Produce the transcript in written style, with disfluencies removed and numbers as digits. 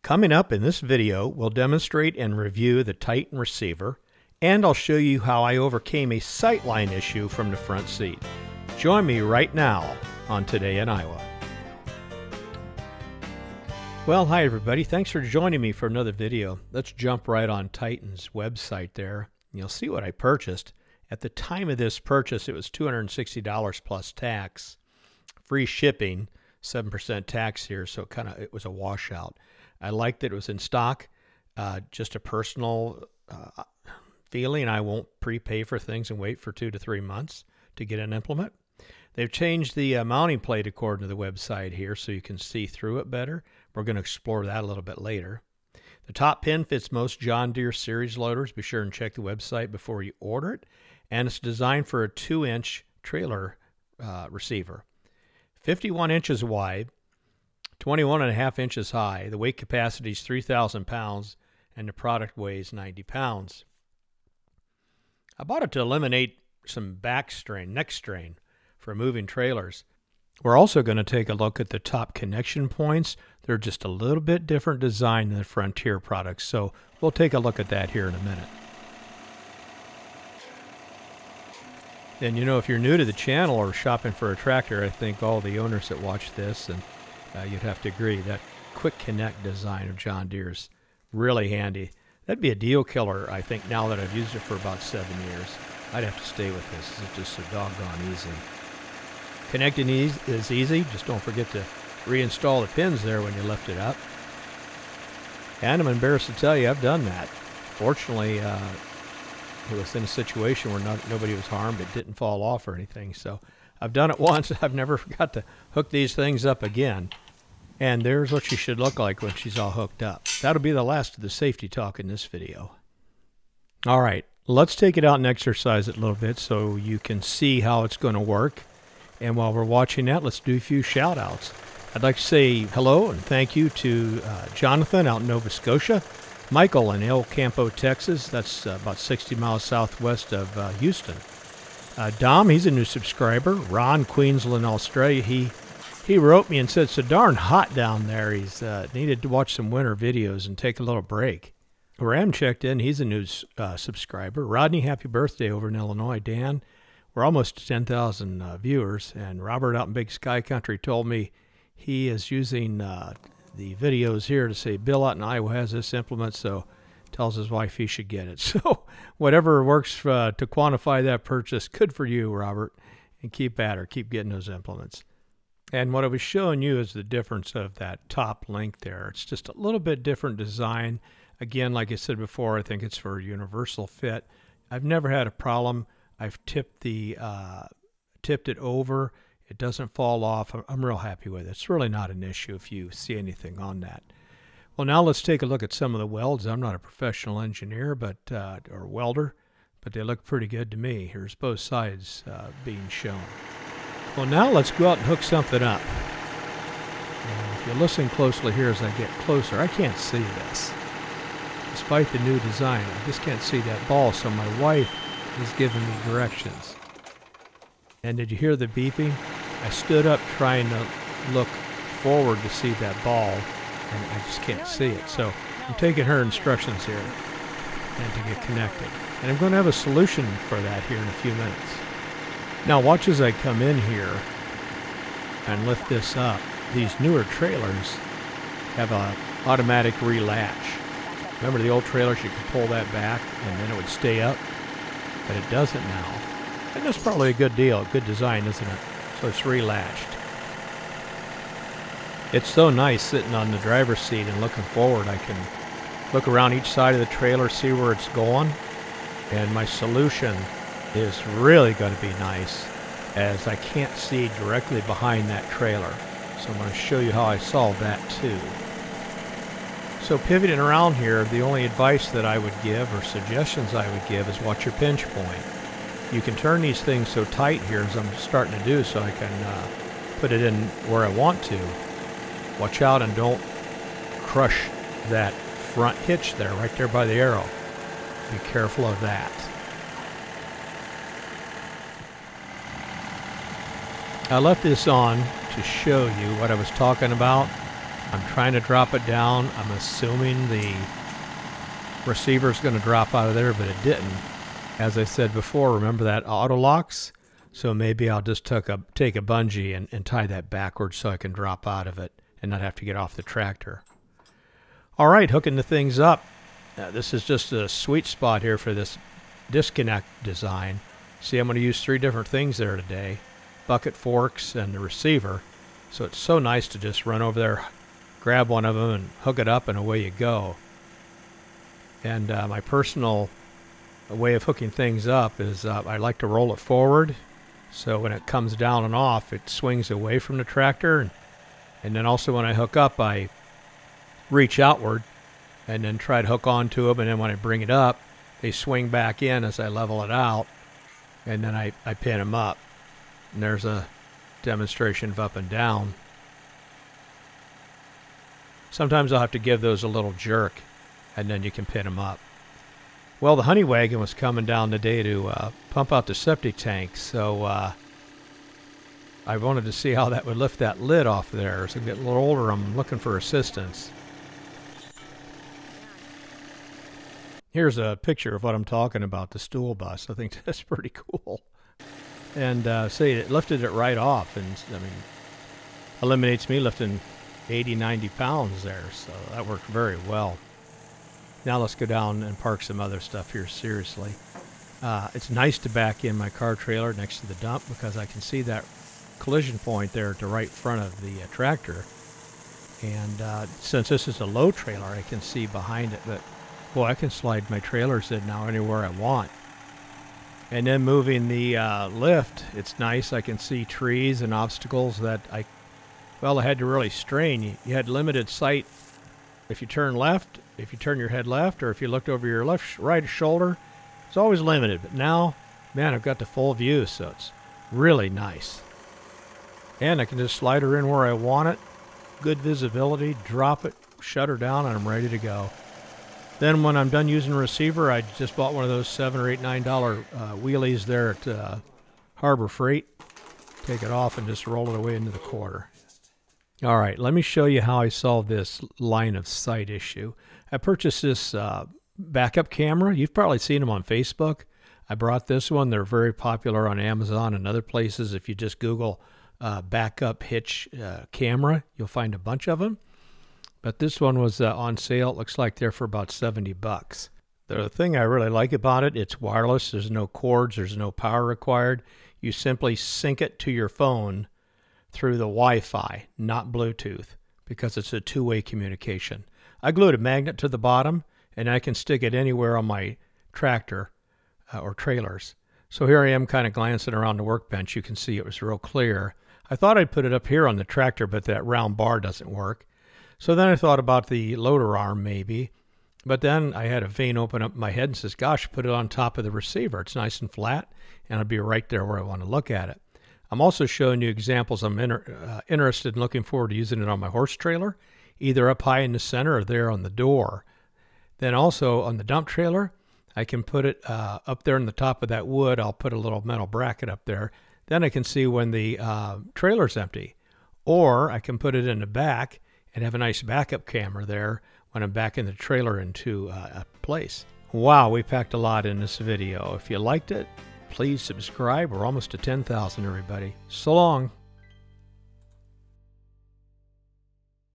Coming up in this video, we'll demonstrate and review the Titan receiver, and I'll show you how I overcame a sightline issue from the front seat. Join me right now on Today in Iowa. Well, hi everybody. Thanks for joining me for another video. Let's jump right on Titan's website there. You'll see what I purchased. At the time of this purchase, it was $260 plus tax. Free shipping, 7% tax here, so it was a washout. I liked that it was in stock. Just a personal feeling. I won't prepay for things and wait for 2 to 3 months to get an implement. They've changed the mounting plate according to the website here so you can see through it better. We're going to explore that a little bit later. The top pin fits most John Deere series loaders. Be sure and check the website before you order it. And it's designed for a 2-inch trailer receiver. 51 inches wide, 21.5 inches high. The weight capacity is 3,000 pounds, and the product weighs 90 pounds. I bought it to eliminate some neck strain for moving trailers. We're also going to take a look at the top connection points. They're just a little bit different design than the Frontier products, so we'll take a look at that here in a minute. And you know, if you're new to the channel or shopping for a tractor, I think all the owners that watch this, and you'd have to agree, that quick connect design of John Deere is really handy. That'd be a deal killer, I think, now that I've used it for about 7 years. I'd have to stay with this. It's just so doggone easy. Connecting is easy. Just don't forget to reinstall the pins there when you lift it up. And I'm embarrassed to tell you, I've done that. Fortunately, it was in a situation where nobody was harmed. It didn't fall off or anything. So I've done it once. I've never forgot to hook these things up again. And there's what she should look like when she's all hooked up. That'll be the last of the safety talk in this video. All right, let's take it out and exercise it a little bit so you can see how it's going to work. And while we're watching that, let's do a few shout outs. I'd like to say hello and thank you to Jonathan out in Nova Scotia, Michael in El Campo, Texas. That's about 60 miles southwest of Houston. Dom, he's a new subscriber. Ron, Queensland, Australia. He wrote me and said it's so darn hot down there. He's needed to watch some winter videos and take a little break. Ram checked in. He's a new subscriber. Rodney, happy birthday over in Illinois. Dan, we're almost to 10,000 viewers. And Robert out in Big Sky Country told me he is using the videos here to say Bill out in Iowa has this implement, so tells his wife he should get it. So whatever works to quantify that purchase, good for you, Robert, and keep at her. Keep getting those implements. And what I was showing you is the difference of that top link there. It's just a little bit different design. Again, like I said before, I think it's for a universal fit. I've never had a problem. I've tipped it over. It doesn't fall off. I'm real happy with it. It's really not an issue if you see anything on that. Well, now let's take a look at some of the welds. I'm not a professional engineer or welder, but they look pretty good to me. Here's both sides being shown. Well, now let's go out and hook something up. And if you listen closely here as I get closer, I can't see this. Despite the new design, I just can't see that ball, so my wife is giving me directions. And did you hear the beeping? I stood up trying to look forward to see that ball, and I just can't see it. So I'm taking her instructions here and to get connected. And I'm going to have a solution for that here in a few minutes. Now watch as I come in here and lift this up. These newer trailers have an automatic relatch. Remember the old trailers, you could pull that back and then it would stay up, but it doesn't now. And that's probably a good deal, good design, isn't it? So it's relatched. It's so nice sitting on the driver's seat and looking forward. I can look around each side of the trailer, see where it's going, and my solution is really going to be nice as I can't see directly behind that trailer. So I'm going to show you how I solve that too. So pivoting around here, the only advice that I would give or suggestions I would give is watch your pinch point. You can turn these things so tight here as I'm starting to do so I can put it in where I want to. Watch out and don't crush that front hitch there, right there by the arrow. Be careful of that. I left this on to show you what I was talking about. I'm trying to drop it down. I'm assuming the receiver's going to drop out of there, but it didn't. As I said before, remember that auto locks? So maybe I'll just take a bungee and tie that backwards so I can drop out of it and not have to get off the tractor. All right, hooking the things up. This is just a sweet spot here for this disconnect design. See, I'm going to use 3 different things there today. Bucket forks and the receiver. So it's so nice to just run over there, grab one of them and hook it up, and away you go. And my personal way of hooking things up is I like to roll it forward. So when it comes down and off, it swings away from the tractor. And then also when I hook up, I reach outward and then try to hook onto them. And then when I bring it up, they swing back in as I level it out. And then I pin them up. And there's a demonstration of up and down. Sometimes I'll have to give those a little jerk, and then you can pin them up. Well, the honey wagon was coming down today to pump out the septic tank, so I wanted to see how that would lift that lid off there. As I get a little older, I'm looking for assistance. Here's a picture of what I'm talking about, the Stool bus. I think that's pretty cool. And see, it lifted it right off, and I mean, eliminates me lifting 80, 90 pounds there, so that worked very well. Now let's go down and park some other stuff here seriously. It's nice to back in my car trailer next to the dump because I can see that collision point there at the right front of the tractor. And since this is a low trailer, I can see behind it, but boy, I can slide my trailers in now anywhere I want. And then moving the lift, it's nice. I can see trees and obstacles that I had to really strain. You had limited sight if you turn left, if you turn your head left, or if you looked over your right shoulder. It's always limited. But now, man, I've got the full view, so it's really nice. And I can just slide her in where I want it. Good visibility, drop it, shut her down, and I'm ready to go. Then when I'm done using the receiver, I just bought one of those $7 or $9 wheelies there at Harbor Freight. Take it off and just roll it away into the quarter. All right, let me show you how I solved this line of sight issue. I purchased this backup camera. You've probably seen them on Facebook. I brought this one. They're very popular on Amazon and other places. If you just Google backup hitch camera, you'll find a bunch of them. But this one was on sale. It looks like they're for about 70 bucks. The thing I really like about it, it's wireless. There's no cords. There's no power required. You simply sync it to your phone through the Wi-Fi, not Bluetooth, because it's a two-way communication. I glued a magnet to the bottom, and I can stick it anywhere on my tractor or trailers. So here I am kind of glancing around the workbench. You can see it was real clear. I thought I'd put it up here on the tractor, but that round bar doesn't work. So then I thought about the loader arm maybe, but then I had a vein open up my head and says, gosh, put it on top of the receiver. It's nice and flat, and it'll be right there where I want to look at it. I'm also showing you examples. I'm interested in looking forward to using it on my horse trailer, either up high in the center or there on the door. Then also on the dump trailer, I can put it up there in the top of that wood. I'll put a little metal bracket up there. Then I can see when the trailer's empty. Or I can put it in the back and have a nice backup camera there when I'm backing the trailer into a place. Wow, we packed a lot in this video. If you liked it, please subscribe. We're almost to 10,000, everybody. So long.